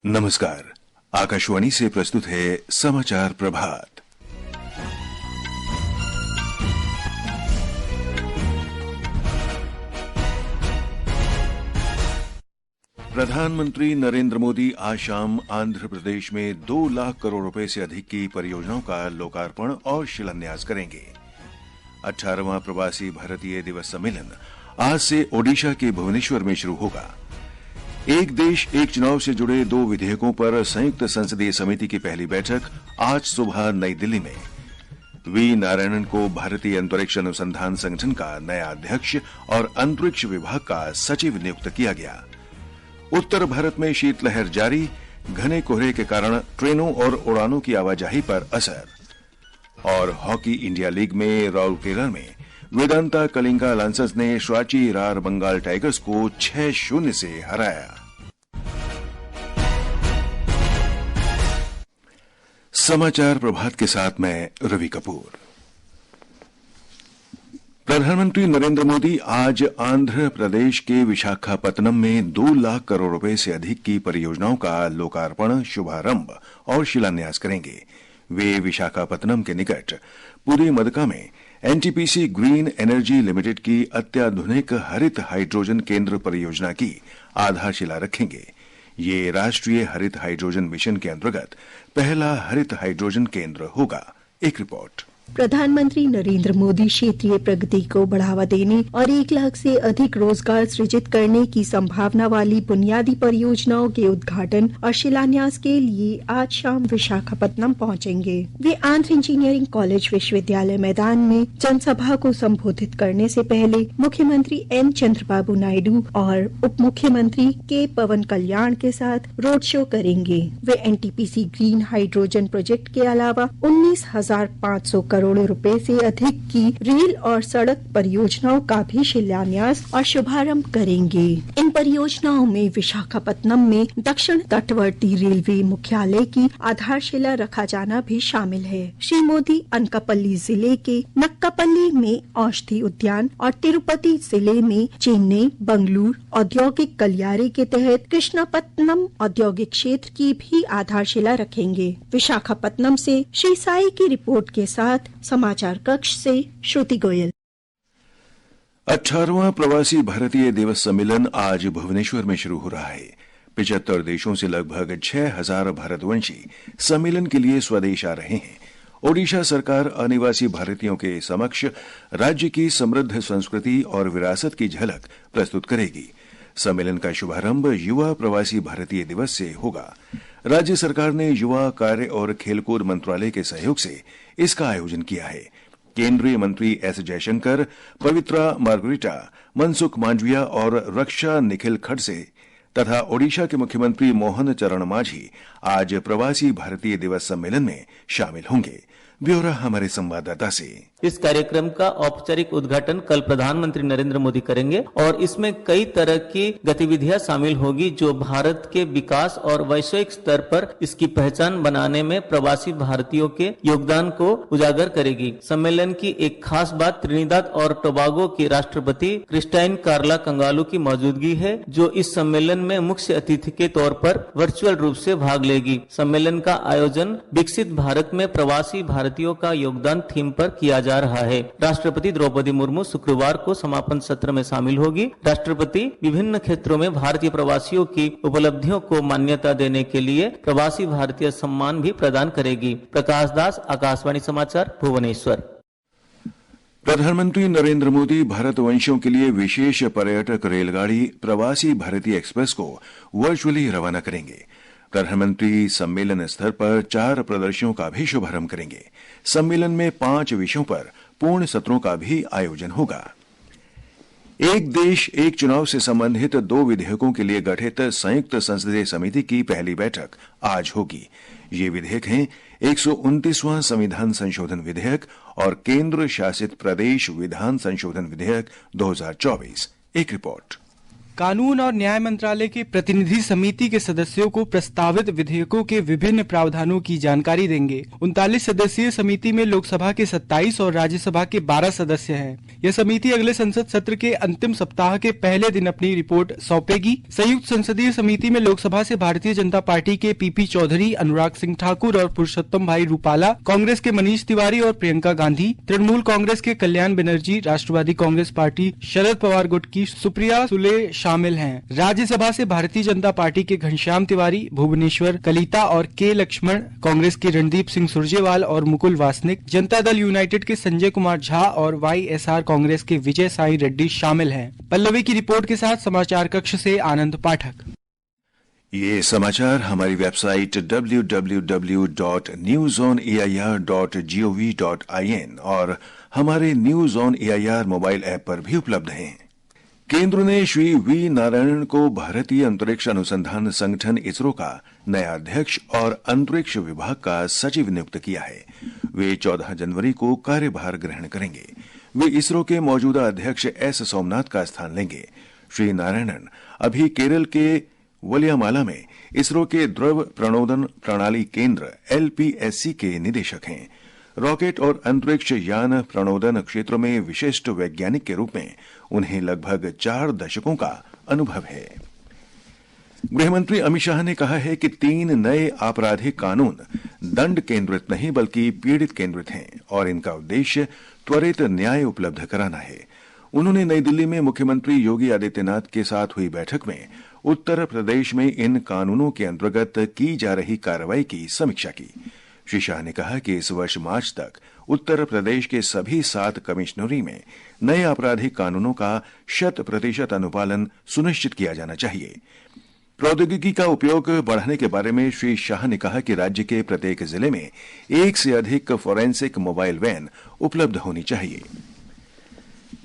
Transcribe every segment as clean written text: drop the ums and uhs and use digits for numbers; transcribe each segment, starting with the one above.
नमस्कार। आकाशवाणी से प्रस्तुत है समाचार प्रभात। प्रधानमंत्री नरेंद्र मोदी आज शाम आंध्र प्रदेश में 2 लाख करोड़ रुपए से अधिक की परियोजनाओं का लोकार्पण और शिलान्यास करेंगे। 18वां प्रवासी भारतीय दिवस सम्मेलन आज से ओडिशा के भुवनेश्वर में शुरू होगा। एक देश एक चुनाव से जुड़े 2 विधेयकों पर संयुक्त संसदीय समिति की पहली बैठक आज सुबह नई दिल्ली में। वी नारायणन को भारतीय अंतरिक्ष अनुसंधान संगठन का नया अध्यक्ष और अंतरिक्ष विभाग का सचिव नियुक्त किया गया। उत्तर भारत में शीतलहर जारी, घने कोहरे के कारण ट्रेनों और उड़ानों की आवाजाही पर असर। और हॉकी इंडिया लीग में राउरकेला में वेदांता कलिंगा लांसर्स ने श्राची रार बंगाल टाइगर्स को 6-0 से हराया। समाचार प्रभात के साथ मैं रवि कपूर। प्रधानमंत्री नरेंद्र मोदी आज आंध्र प्रदेश के विशाखापत्तनम में 2 लाख करोड़ रुपए से अधिक की परियोजनाओं का लोकार्पण, शुभारंभ और शिलान्यास करेंगे। वे विशाखापत्तनम के निकट पुरी मदका में एनटीपीसी ग्रीन एनर्जी लिमिटेड की अत्याधुनिक हरित हाइड्रोजन केंद्र परियोजना की आधारशिला रखेंगे। ये राष्ट्रीय हरित हाइड्रोजन मिशन के अंतर्गत पहला हरित हाइड्रोजन केंद्र होगा। एक रिपोर्ट। प्रधानमंत्री नरेंद्र मोदी क्षेत्रीय प्रगति को बढ़ावा देने और 1 लाख से अधिक रोजगार सृजित करने की संभावना वाली बुनियादी परियोजनाओं के उद्घाटन और शिलान्यास के लिए आज शाम विशाखापत्तनम पहुंचेंगे। वे आंध्र इंजीनियरिंग कॉलेज विश्वविद्यालय मैदान में जनसभा को संबोधित करने से पहले मुख्यमंत्री एन चंद्रबाबू नायडू और उप मुख्यमंत्री के पवन कल्याण के साथ रोड शो करेंगे। वे एनटीपीसी ग्रीन हाइड्रोजन प्रोजेक्ट के अलावा 19,500 करोड़ रुपए से अधिक की रेल और सड़क परियोजनाओं का भी शिलान्यास और शुभारंभ करेंगे। इन परियोजनाओं में विशाखापत्तनम में दक्षिण तटवर्ती रेलवे मुख्यालय की आधारशिला रखा जाना भी शामिल है। श्री मोदी अनकापल्ली जिले के नक्कापल्ली में औषधि उद्यान और तिरुपति जिले में चेन्नई बंगलुरु औद्योगिक गलियारे के तहत कृष्णापत्तनम औद्योगिक क्षेत्र की भी आधारशिला रखेंगे। विशाखापत्तनम से श्री साई की रिपोर्ट के साथ समाचार कक्ष से श्रुति गोयल। 18वां प्रवासी भारतीय दिवस सम्मेलन आज भुवनेश्वर में शुरू हो रहा है। 75 देशों से लगभग 6,000 भारतवंशी सम्मेलन के लिए स्वदेश आ रहे हैं। ओडिशा सरकार अनिवासी भारतीयों के समक्ष राज्य की समृद्ध संस्कृति और विरासत की झलक प्रस्तुत करेगी। सम्मेलन का शुभारंभ युवा प्रवासी भारतीय दिवस से होगा। राज्य सरकार ने युवा कार्य और खेलकूद मंत्रालय के सहयोग से इसका आयोजन किया है। केंद्रीय मंत्री एस जयशंकर, पवित्रा मार्गरिटा, मनसुख मांडविया और रक्षा निखिल खड़से तथा ओडिशा के मुख्यमंत्री मोहन चरण मांझी आज प्रवासी भारतीय दिवस सम्मेलन में शामिल होंगे। ब्यौरा हमारे संवाददाता से। इस कार्यक्रम का औपचारिक उद्घाटन कल प्रधानमंत्री नरेंद्र मोदी करेंगे और इसमें कई तरह की गतिविधियां शामिल होगी जो भारत के विकास और वैश्विक स्तर पर इसकी पहचान बनाने में प्रवासी भारतीयों के योगदान को उजागर करेगी। सम्मेलन की एक खास बात त्रिनिदाद और टोबागो की राष्ट्रपति क्रिस्टाइन कार्ला कंगालू की मौजूदगी है, जो इस सम्मेलन में मुख्य अतिथि के तौर पर वर्चुअल रूप से भाग लेगी। सम्मेलन का आयोजन विकसित भारत में प्रवासी भारतीयों का योगदान थीम पर किया जा रहा है। राष्ट्रपति द्रौपदी मुर्मू शुक्रवार को समापन सत्र में शामिल होगी। राष्ट्रपति विभिन्न क्षेत्रों में भारतीय प्रवासियों की उपलब्धियों को मान्यता देने के लिए प्रवासी भारतीय सम्मान भी प्रदान करेगी। प्रकाश दास, आकाशवाणी समाचार, भुवनेश्वर। प्रधानमंत्री नरेंद्र मोदी भारतवंशियों के लिए विशेष पर्यटक रेलगाड़ी प्रवासी भारतीय एक्सप्रेस को वर्चुअली रवाना करेंगे। प्रधानमंत्री सम्मेलन स्तर पर 4 प्रदर्शनियों का भी शुभारंभ करेंगे। सम्मेलन में 5 विषयों पर पूर्ण सत्रों का भी आयोजन होगा। एक देश एक चुनाव से संबंधित 2 विधेयकों के लिए गठित संयुक्त संसदीय समिति की पहली बैठक आज होगी। ये विधेयक हैं 129वां संविधान संशोधन विधेयक और केंद्र शासित प्रदेश विधान संशोधन विधेयक 2024। एक रिपोर्ट। कानून और न्याय मंत्रालय के प्रतिनिधि समिति के सदस्यों को प्रस्तावित विधेयकों के विभिन्न प्रावधानों की जानकारी देंगे। 39 सदस्यीय समिति में लोकसभा के 27 और राज्यसभा के 12 सदस्य हैं। यह समिति अगले संसद सत्र के अंतिम सप्ताह के पहले दिन अपनी रिपोर्ट सौंपेगी। संयुक्त संसदीय समिति में लोकसभा से भारतीय जनता पार्टी के पीपी चौधरी, अनुराग सिंह ठाकुर और पुरुषोत्तम भाई रूपाला, कांग्रेस के मनीष तिवारी और प्रियंका गांधी, तृणमूल कांग्रेस के कल्याण बनर्जी, राष्ट्रवादी कांग्रेस पार्टी शरद पवार गुट की सुप्रिया सुले शामिल हैं। राज्यसभा से भारतीय जनता पार्टी के घनश्याम तिवारी, भुवनेश्वर कलिता और के लक्ष्मण, कांग्रेस के रणदीप सिंह सुरजेवाल और मुकुल वासनिक, जनता दल यूनाइटेड के संजय कुमार झा और वाईएसआर कांग्रेस के विजय साई रेड्डी शामिल हैं। पल्लवी की रिपोर्ट के साथ समाचार कक्ष से आनंद पाठक। ये समाचार हमारी वेबसाइट www.newsonair.gov.in और हमारे news on AIR mobile app पर भी उपलब्ध हैं। केंद्र ने श्री वी नारायणन को भारतीय अंतरिक्ष अनुसंधान संगठन इसरो का नया अध्यक्ष और अंतरिक्ष विभाग का सचिव नियुक्त किया है। वे 14 जनवरी को कार्यभार ग्रहण करेंगे। वे इसरो के मौजूदा अध्यक्ष एस सोमनाथ का स्थान लेंगे। श्री नारायणन अभी केरल के वलियामाला में इसरो के द्रव प्रणोदन प्रणाली केंद्र एलपीएससी के निदेशक हैं। रॉकेट और अंतरिक्ष यान प्रणोदन क्षेत्र में विशिष्ट वैज्ञानिक के रूप में उन्हें लगभग 4 दशकों का अनुभव है। गृहमंत्री अमित शाह ने कहा है कि 3 नए आपराधिक कानून दंड केंद्रित नहीं बल्कि पीड़ित केंद्रित हैं और इनका उद्देश्य त्वरित न्याय उपलब्ध कराना है। उन्होंने नई दिल्ली में मुख्यमंत्री योगी आदित्यनाथ के साथ हुई बैठक में उत्तर प्रदेश में इन कानूनों के अंतर्गत की जा रही कार्रवाई की समीक्षा की। श्री शाह ने कहा कि इस वर्ष मार्च तक उत्तर प्रदेश के सभी 7 कमिश्नरी में नए आपराधिक कानूनों का 100% अनुपालन सुनिश्चित किया जाना चाहिए। प्रौद्योगिकी का उपयोग बढ़ाने के बारे में श्री शाह ने कहा कि राज्य के प्रत्येक जिले में 1 से अधिक फोरेंसिक मोबाइल वैन उपलब्ध होनी चाहिए।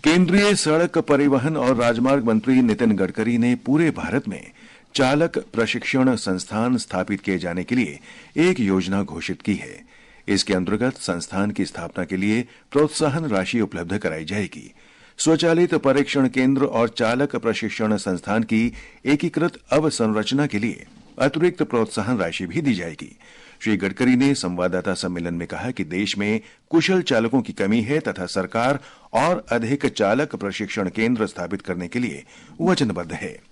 केंद्रीय सड़क परिवहन और राजमार्ग मंत्री नितिन गडकरी ने पूरे भारत में चालक प्रशिक्षण संस्थान स्थापित किए जाने के लिए एक योजना घोषित की है। इसके अंतर्गत संस्थान की स्थापना के लिए प्रोत्साहन राशि उपलब्ध कराई जाएगी। स्वचालित परीक्षण केंद्र और चालक प्रशिक्षण संस्थान की एकीकृत अवसंरचना के लिए अतिरिक्त प्रोत्साहन राशि भी दी जाएगी। श्री गडकरी ने संवाददाता सम्मेलन में कहा कि देश में कुशल चालकों की कमी है तथा सरकार और अधिक चालक प्रशिक्षण केंद्र स्थापित करने के लिए वचनबद्ध है।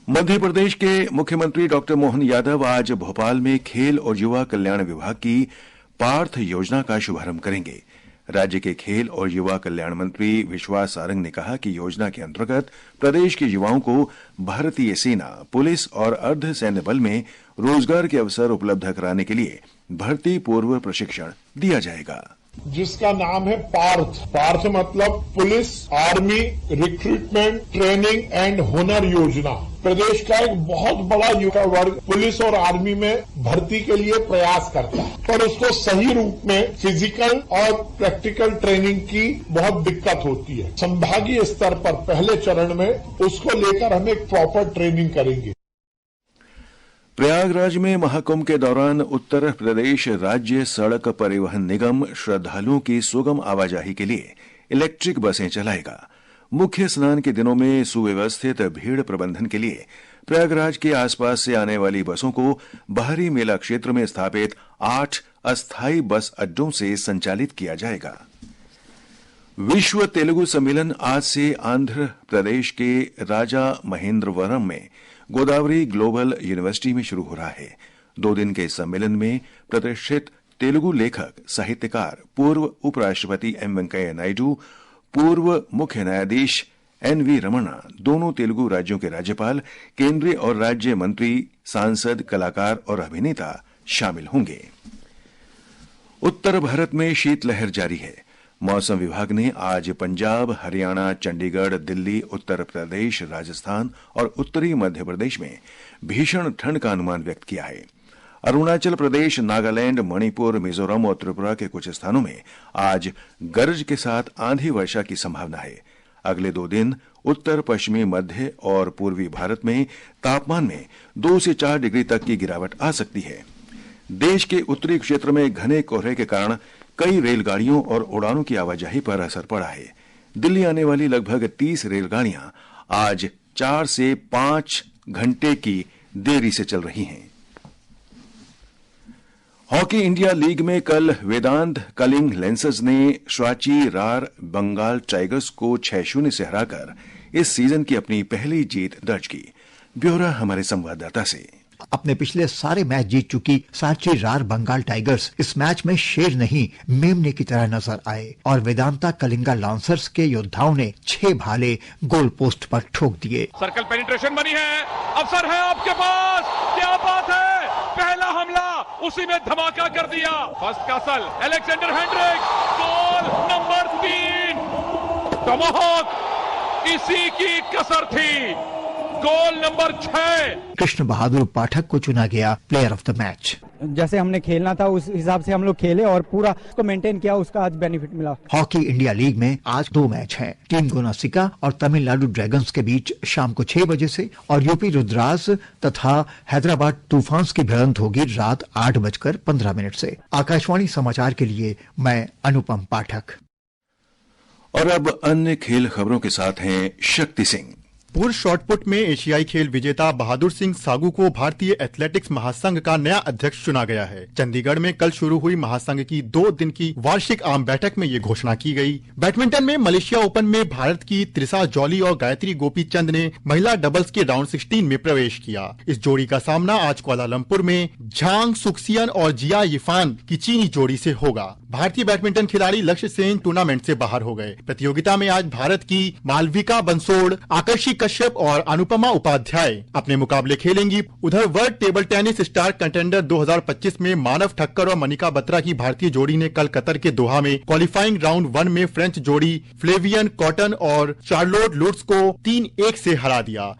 मध्य प्रदेश के मुख्यमंत्री डॉक्टर मोहन यादव आज भोपाल में खेल और युवा कल्याण विभाग की पार्थ योजना का शुभारंभ करेंगे। राज्य के खेल और युवा कल्याण मंत्री विश्वास सारंग ने कहा कि योजना के अंतर्गत प्रदेश के युवाओं को भारतीय सेना, पुलिस और अर्ध सैन्य बल में रोजगार के अवसर उपलब्ध कराने के लिए भर्ती पूर्व प्रशिक्षण दिया जाएगा, जिसका नाम है पार्थ। पार्थ मतलब police, army recruitment training and हुनर योजना। प्रदेश का एक बहुत बड़ा युवा वर्ग पुलिस और आर्मी में भर्ती के लिए प्रयास करता है, पर उसको सही रूप में फिजिकल और प्रैक्टिकल ट्रेनिंग की बहुत दिक्कत होती है। संभागीय स्तर पर पहले चरण में उसको लेकर हम एक प्रॉपर ट्रेनिंग करेंगे। प्रयागराज में महाकुंभ के दौरान उत्तर प्रदेश राज्य सड़क परिवहन निगम श्रद्धालुओं की सुगम आवाजाही के लिए इलेक्ट्रिक बसें चलाएगा। मुख्य स्नान के दिनों में सुव्यवस्थित भीड़ प्रबंधन के लिए प्रयागराज के आसपास से आने वाली बसों को बाहरी मेला क्षेत्र में स्थापित 8 अस्थायी बस अड्डों से संचालित किया जाएगा। विश्व तेलुगु सम्मेलन आज से आंध्र प्रदेश के राजा महेंद्रवरम में गोदावरी ग्लोबल यूनिवर्सिटी में शुरू हो रहा है। 2 दिन के इस सम्मेलन में प्रतिष्ठित तेलुगु लेखक, साहित्यकार, पूर्व उपराष्ट्रपति एम वेंकैया नायडू, पूर्व मुख्य न्यायाधीश एनवी रमणा, दोनों तेलुगु राज्यों के राज्यपाल, केंद्रीय और राज्य मंत्री, सांसद, कलाकार और अभिनेता शामिल होंगे। उत्तर भारत में शीतलहर जारी है। मौसम विभाग ने आज पंजाब, हरियाणा, चंडीगढ़, दिल्ली, उत्तर प्रदेश, राजस्थान और उत्तरी मध्य प्रदेश में भीषण ठंड का अनुमान व्यक्त किया है। अरुणाचल प्रदेश, नागालैंड, मणिपुर, मिजोरम और त्रिपुरा के कुछ स्थानों में आज गरज के साथ आंधी वर्षा की संभावना है। अगले 2 दिन उत्तर पश्चिमी, मध्य और पूर्वी भारत में तापमान में 2 से 4 डिग्री तक की गिरावट आ सकती है। देश के उत्तरी क्षेत्र में घने कोहरे के कारण कई रेलगाड़ियों और उड़ानों की आवाजाही पर असर पड़ा है। दिल्ली आने वाली लगभग 30 रेलगाड़ियां आज 4 से 5 घंटे की देरी से चल रही हैं। हॉकी इंडिया लीग में कल वेदांत कलिंग लेंसर्स ने स्वाची रार बंगाल टाइगर्स को 6-0 से हराकर इस सीजन की अपनी पहली जीत दर्ज की। ब्यौरा हमारे संवाददाता से। अपने पिछले सारे मैच जीत चुकी सांची रार बंगाल टाइगर्स इस मैच में शेर नहीं मेमने की तरह नजर आए और वेदांता कलिंगा लांसर्स के योद्धाओं ने 6 भाले गोल पोस्ट पर ठोक दिए। सर्कल पेनिट्रेशन बनी है, अवसर है आपके पास, क्या बात है, पहला हमला उसी में धमाका कर दिया। First castle Alexander Hendrik, goal number 3, टमाहोक इसी की कसर थी, गोल नंबर 6। कृष्ण बहादुर पाठक को चुना गया प्लेयर ऑफ द मैच। जैसे हमने खेलना था उस हिसाब से हम लोग खेले और पूरा उसको मेंटेन किया, उसका आज बेनिफिट मिला। हॉकी इंडिया लीग में आज 2 मैच हैं। टीम गोनासिका और तमिलनाडु ड्रैगन्स के बीच शाम को 6 बजे से और यूपी रुद्रास तथा हैदराबाद तूफान्स की भिड़ंत होगी रात 8:15 से। आकाशवाणी समाचार के लिए मैं अनुपम पाठक। और अब अन्य खेल खबरों के साथ हैं शक्ति सिंह। पुरुष शॉटपुट में एशियाई खेल विजेता बहादुर सिंह सागू को भारतीय एथलेटिक्स महासंघ का नया अध्यक्ष चुना गया है। चंडीगढ़ में कल शुरू हुई महासंघ की 2 दिन की वार्षिक आम बैठक में ये घोषणा की गई। बैडमिंटन में मलेशिया ओपन में भारत की त्रिशा जॉली और गायत्री गोपीचंद ने महिला डबल्स के राउंड 16 में प्रवेश किया। इस जोड़ी का सामना आज कुआलालंपुर में झांग सुक्सियन और जिया यिफान की चीनी जोड़ी से होगा। भारतीय बैडमिंटन खिलाड़ी लक्ष्य सेन टूर्नामेंट से बाहर हो गए। प्रतियोगिता में आज भारत की मालविका बंसोड़, आकर्षी कश्यप और अनुपमा उपाध्याय अपने मुकाबले खेलेंगी। उधर world table tennis star contender 2025 में मानव ठक्कर और मनिका बत्रा की भारतीय जोड़ी ने कल कतर के दोहा में क्वालिफाइंग राउंड 1 में फ्रेंच जोड़ी फ्लेवियन कॉटन और चार्लोट लुट्स को 3-1 से हरा दिया।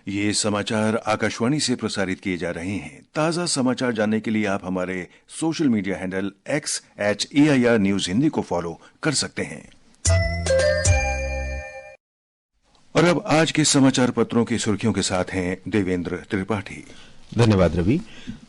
ये समाचार आकाशवाणी से प्रसारित किए जा रहे हैं। ताजा समाचार जानने के लिए आप हमारे social media handle x@AIR news Hindi को फॉलो कर सकते हैं। और अब आज के समाचार पत्रों की सुर्खियों के साथ हैं देवेंद्र त्रिपाठी। धन्यवाद रवि।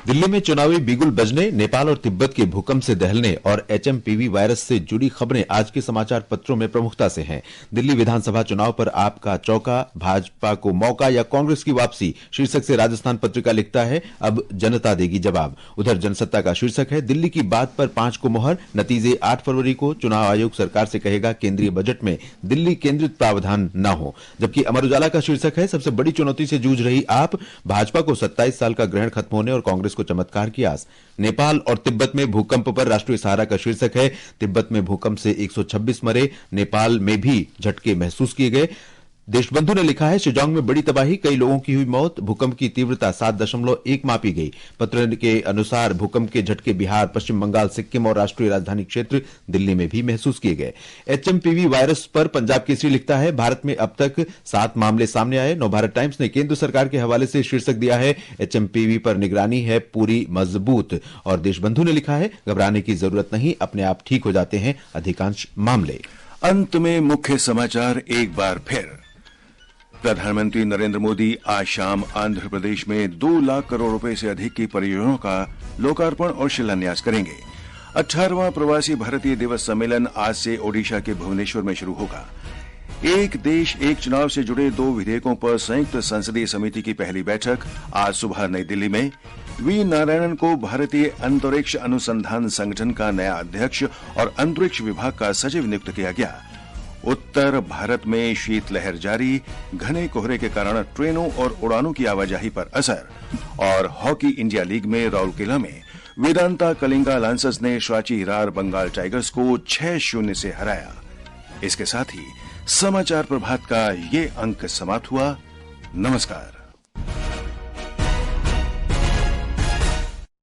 दिल्ली में चुनावी बिगुल बजने, नेपाल और तिब्बत के भूकंप से दहलने और HMPV वायरस से जुड़ी खबरें आज के समाचार पत्रों में प्रमुखता से हैं। दिल्ली विधानसभा चुनाव पर आपका चौका, भाजपा को मौका या कांग्रेस की वापसी शीर्षक से राजस्थान पत्रिका लिखता है, अब जनता देगी जवाब। उधर जनसत्ता का शीर्षक है, दिल्ली की बात पर 5 को मोहर, नतीजे 8 फरवरी को। चुनाव आयोग सरकार से कहेगा केंद्रीय बजट में दिल्ली केंद्रित प्रावधान न हो। जबकि अमर उजाला का शीर्षक है, सबसे बड़ी चुनौती से जूझ रही आप, भाजपा को 27 साल का ग्रहण खत्म होने और कांग्रेस को चमत्कार की आस। नेपाल और तिब्बत में भूकंप पर राष्ट्रीय सहारा का शीर्षक है, तिब्बत में भूकंप से 126 मरे, नेपाल में भी झटके महसूस किए गए। देशबंधु ने लिखा है, शिजांग में बड़ी तबाही, कई लोगों की हुई मौत, भूकंप की तीव्रता 7.1 मापी गई। पत्र के अनुसार भूकंप के झटके बिहार, पश्चिम बंगाल, सिक्किम और राष्ट्रीय राजधानी क्षेत्र दिल्ली में भी महसूस किए गए। HMPV वायरस पर पंजाब केसरी लिखता है, भारत में अब तक 7 मामले सामने आए। नवभारत टाइम्स ने केंद्र सरकार के हवाले से शीर्षक दिया है, HMPV पर निगरानी है पूरी मजबूत। और देशबंधु ने लिखा है, घबराने की जरूरत नहीं, अपने आप ठीक हो जाते हैं अधिकांश मामले। अंत में मुख्य समाचार एक बार फिर। प्रधानमंत्री नरेंद्र मोदी आज शाम आंध्र प्रदेश में 2 लाख करोड़ रुपए से अधिक की परियोजनाओं का लोकार्पण और शिलान्यास करेंगे। 18वां प्रवासी भारतीय दिवस सम्मेलन आज से ओडिशा के भुवनेश्वर में शुरू होगा। एक देश एक चुनाव से जुड़े 2 विधेयकों पर संयुक्त संसदीय समिति की पहली बैठक आज सुबह नई दिल्ली में। वी नारायणन को भारतीय अंतरिक्ष अनुसंधान संगठन का नया अध्यक्ष और अंतरिक्ष विभाग का सचिव नियुक्त किया गया। उत्तर भारत में शीतलहर जारी, घने कोहरे के कारण ट्रेनों और उड़ानों की आवाजाही पर असर। और हॉकी इंडिया लीग में राउरकेला में वेदांता कलिंगा लांसर्स ने स्वाची रार बंगाल टाइगर्स को 6-0 से हराया। इसके साथ ही समाचार प्रभात का ये अंक समाप्त हुआ। नमस्कार।